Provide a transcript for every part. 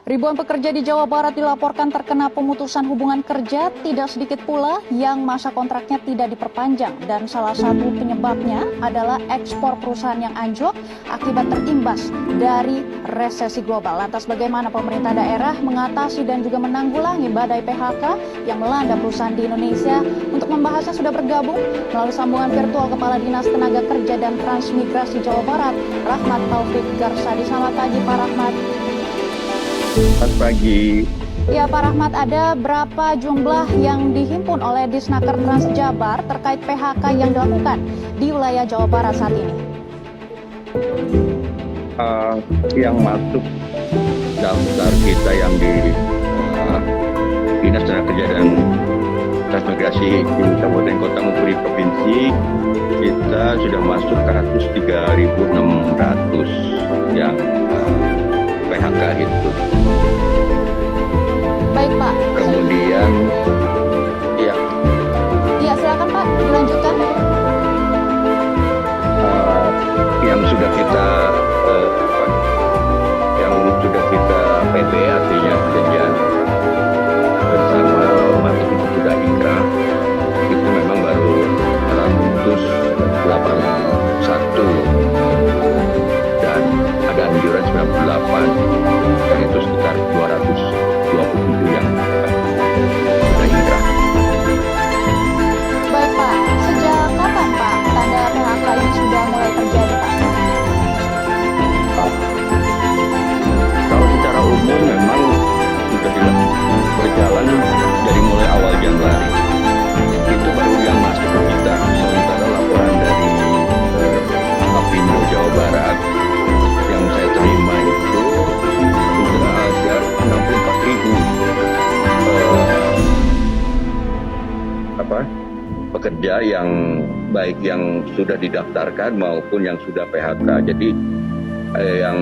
Ribuan pekerja di Jawa Barat dilaporkan terkena pemutusan hubungan kerja, tidak sedikit pula yang masa kontraknya tidak diperpanjang. Dan salah satu penyebabnya adalah ekspor perusahaan yang anjlok akibat terimbas dari resesi global. Lantas bagaimana pemerintah daerah mengatasi dan juga menanggulangi badai PHK yang melanda perusahaan di Indonesia? Untuk membahasnya sudah bergabung melalui sambungan virtual Kepala Dinas Tenaga Kerja dan Transmigrasi Jawa Barat, Rahmat Taufik Garsadi. Selamat pagi Pak Rahmat. Selamat pagi. Ya Pak Rahmat, ada berapa jumlah yang dihimpun oleh Disnaker Transjabar terkait PHK yang dilakukan di wilayah Jawa Barat saat ini? Yang masuk daftar kita yang di Dinas Tenaga Kerja dan Transmigrasi di Kabupaten Kota maupun di provinsi, kita sudah masuk ke 103.600 yang PHK itu. Baik Pak. Kemudian, ya. Ya silakan Pak, dilanjutkan. Yang sudah kita PP, artinya perjanjian bersama masuk itu sudah ikrah, itu memang baru 181 dan ada anjuran 98, dan itu sekitar 227 yang sudah ikrah. Baik Pak, sejak kapan Pak tanda PHK ini sudah mulai terjadi Pak? Kalau secara umum memang sudah berjalan dari mulai awal Januari. Itu baru yang masuk ke kita. Sementara laporan dari Apindo Jawa Barat yang saya terima itu sudah ada 64.000 pekerja yang baik yang sudah didaftarkan maupun yang sudah PHK. Jadi yang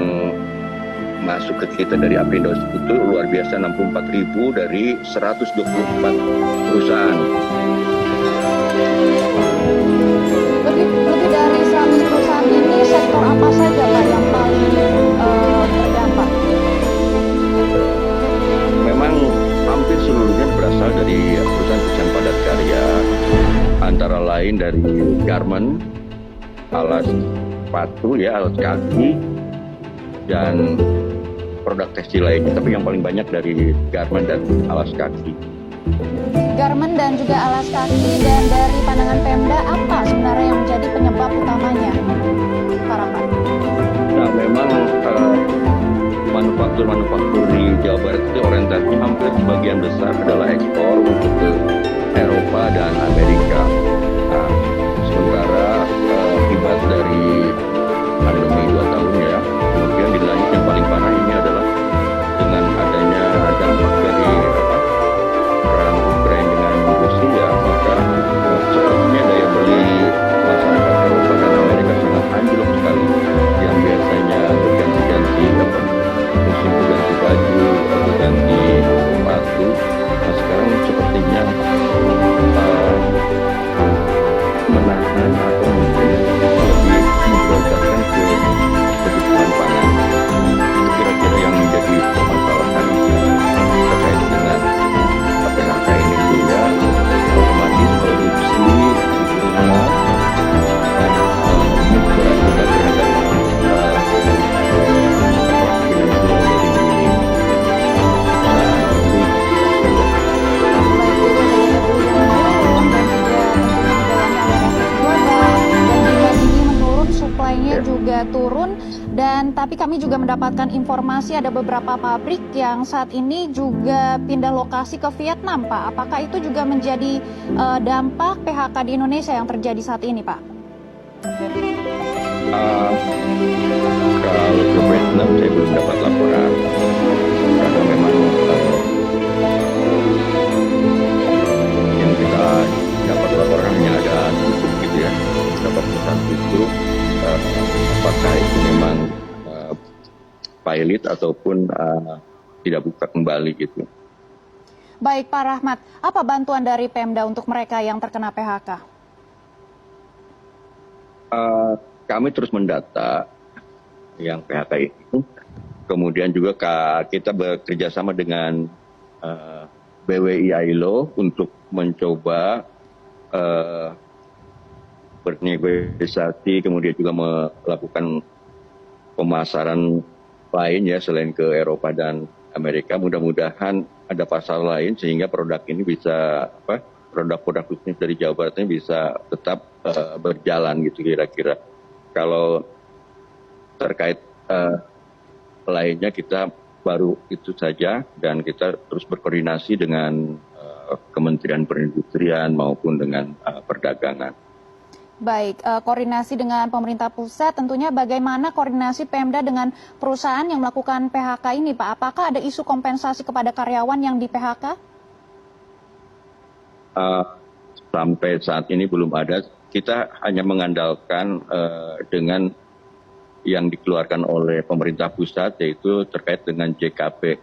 masuk ke kita dari Apindo itu luar biasa, 64.000 dari 124 perusahaan. Lebih dari 100 perusahaan ini, sektor apa saja Pak yang paling terdampak? Memang hampir seluruhnya berasal dari perusahaan-perusahaan padat karya, antara lain dari garment, alas sepatu ya, alas kaki, dan produk tekstil lainnya, tapi yang paling banyak dari garment dan alas kaki. Garment dan juga alas kaki, dan dari pandangan Pemda apa sebenarnya yang menjadi penyebab utamanya, Pak Rahmat? Nah, memang manufaktur di Jawa Barat itu orientasinya hampir sebagian besar adalah ekspor untuk ke Eropa dan Amerika. Nah, sementara akibat dari pandemi 2 tahun ya, kemudian dilanjut yang paling parah ini adalah dengan adanya dampak dari perang Ukraina dengan Rusia, maka sepertinya daya beli masyarakat Eropa dan Amerika sangat anjlok sekali. Yang biasanya berganti-ganti musim ganti baju atau ganti sepatu, nah sekarang sepertinya menahan atau mungkin lebih memprioritaskan ke kebutuhan pangan. Itu kira-kira yang menjadi permasalahan terkait dengan PHK ini, sehingga otomatis produksi diturunkan dan ini berakibat terhadap finansial dari suplainya juga turun, dan tapi kami juga mendapatkan informasi ada beberapa pabrik yang saat ini juga pindah lokasi ke Vietnam Pak. Apakah itu juga menjadi dampak PHK di Indonesia yang terjadi saat ini Pak? Kalau ke Vietnam saya belum dapat laporan, karena memang yang kita dapat laporan hanya ada tutup gitu ya, dapat pesan tutup. Apakah itu memang pilot ataupun tidak buka kembali gitu. Baik Pak Rahmat, apa bantuan dari Pemda untuk mereka yang terkena PHK? Kami terus mendata yang PHK itu Kemudian juga kita bekerja sama dengan BWI ILO untuk mencoba bernegosiasi, kemudian juga melakukan pemasaran lain ya selain ke Eropa dan Amerika. Mudah-mudahan ada pasar lain sehingga produk ini bisa produk-produk bisnis dari Jawa Barat ini bisa tetap berjalan gitu kira-kira. Kalau terkait lainnya kita baru itu saja dan kita terus berkoordinasi dengan Kementerian Perindustrian maupun dengan perdagangan. Baik, koordinasi dengan pemerintah pusat, tentunya bagaimana koordinasi Pemda dengan perusahaan yang melakukan PHK ini, Pak? Apakah ada isu kompensasi kepada karyawan yang di PHK? Sampai saat ini belum ada. Kita hanya mengandalkan dengan yang dikeluarkan oleh pemerintah pusat, yaitu terkait dengan JKP,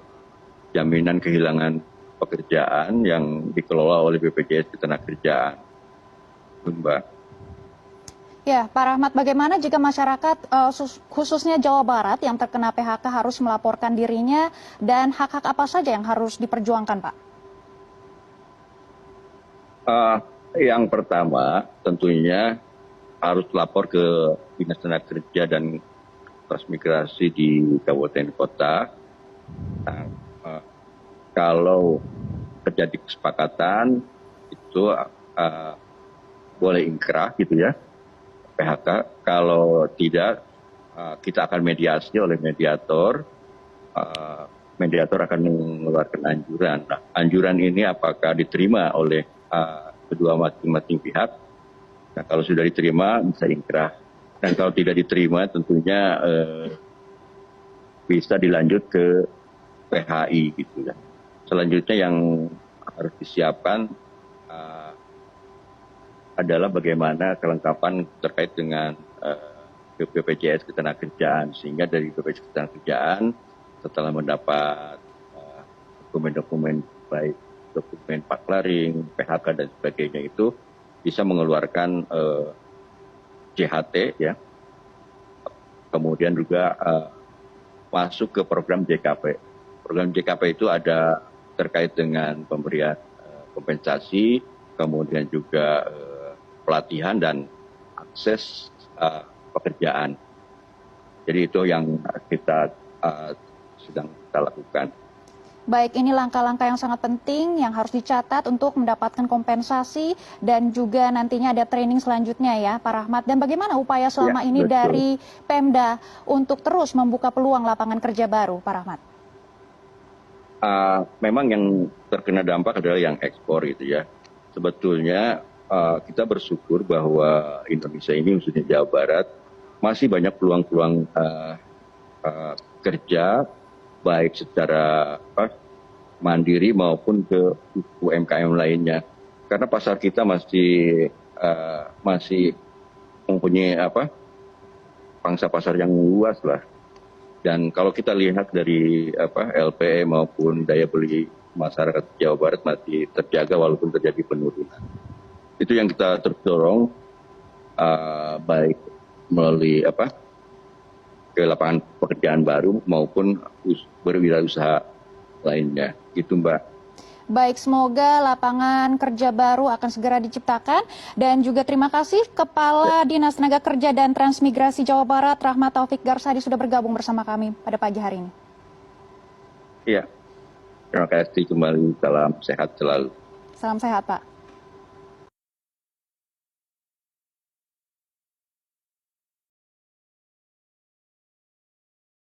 jaminan kehilangan pekerjaan yang dikelola oleh BPJS Ketenagakerjaan. Mbak. Ya, Pak Rahmat, bagaimana jika masyarakat khususnya Jawa Barat yang terkena PHK harus melaporkan dirinya dan hak-hak apa saja yang harus diperjuangkan, Pak? Yang pertama tentunya harus lapor ke Dinas Tenaga Kerja dan Transmigrasi di kabupaten kota. Nah, kalau terjadi kesepakatan itu boleh ingkrah gitu ya PHK. Kalau tidak kita akan mediasi oleh mediator. Mediator akan mengeluarkan anjuran. Nah, anjuran ini apakah diterima oleh kedua masing-masing pihak? Nah, kalau sudah diterima bisa ingkrah. Dan kalau tidak diterima tentunya bisa dilanjut ke PHI gitu ya. Selanjutnya yang harus disiapkan adalah bagaimana kelengkapan terkait dengan BPJS Ketenagakerjaan, sehingga dari BPJS Ketenagakerjaan setelah mendapat dokumen-dokumen baik dokumen paklaring, PHK dan sebagainya itu bisa mengeluarkan JHT ya. Kemudian juga masuk ke program JKP. Program JKP itu ada terkait dengan pemberian kompensasi, kemudian juga pelatihan dan akses pekerjaan. Jadi itu yang kita sedang kita lakukan. Baik, ini langkah-langkah yang sangat penting yang harus dicatat untuk mendapatkan kompensasi dan juga nantinya ada training selanjutnya ya, Pak Rahmat. Dan bagaimana upaya selama ini betul. dari Pemda untuk terus membuka peluang lapangan kerja baru, Pak Rahmat? Memang yang terkena dampak adalah yang ekspor gitu ya. Sebetulnya kita bersyukur bahwa Indonesia ini khususnya Jawa Barat masih banyak peluang-peluang kerja baik secara mandiri maupun ke UMKM lainnya. Karena pasar kita masih mempunyai pangsa pasar yang luas lah. Dan kalau kita lihat dari LPE maupun daya beli masyarakat Jawa Barat masih terjaga walaupun terjadi penurunan. Itu yang kita terus dorong baik melalui ke lapangan pekerjaan baru maupun berwirausaha lainnya. Gitu, Mbak. Baik, semoga lapangan kerja baru akan segera diciptakan. Dan juga terima kasih Kepala Dinas Tenaga Kerja dan Transmigrasi Jawa Barat, Rahmat Taufik Garsadi, sudah bergabung bersama kami pada pagi hari ini. Iya, terima kasih kembali. Salam sehat selalu. Salam sehat, Pak.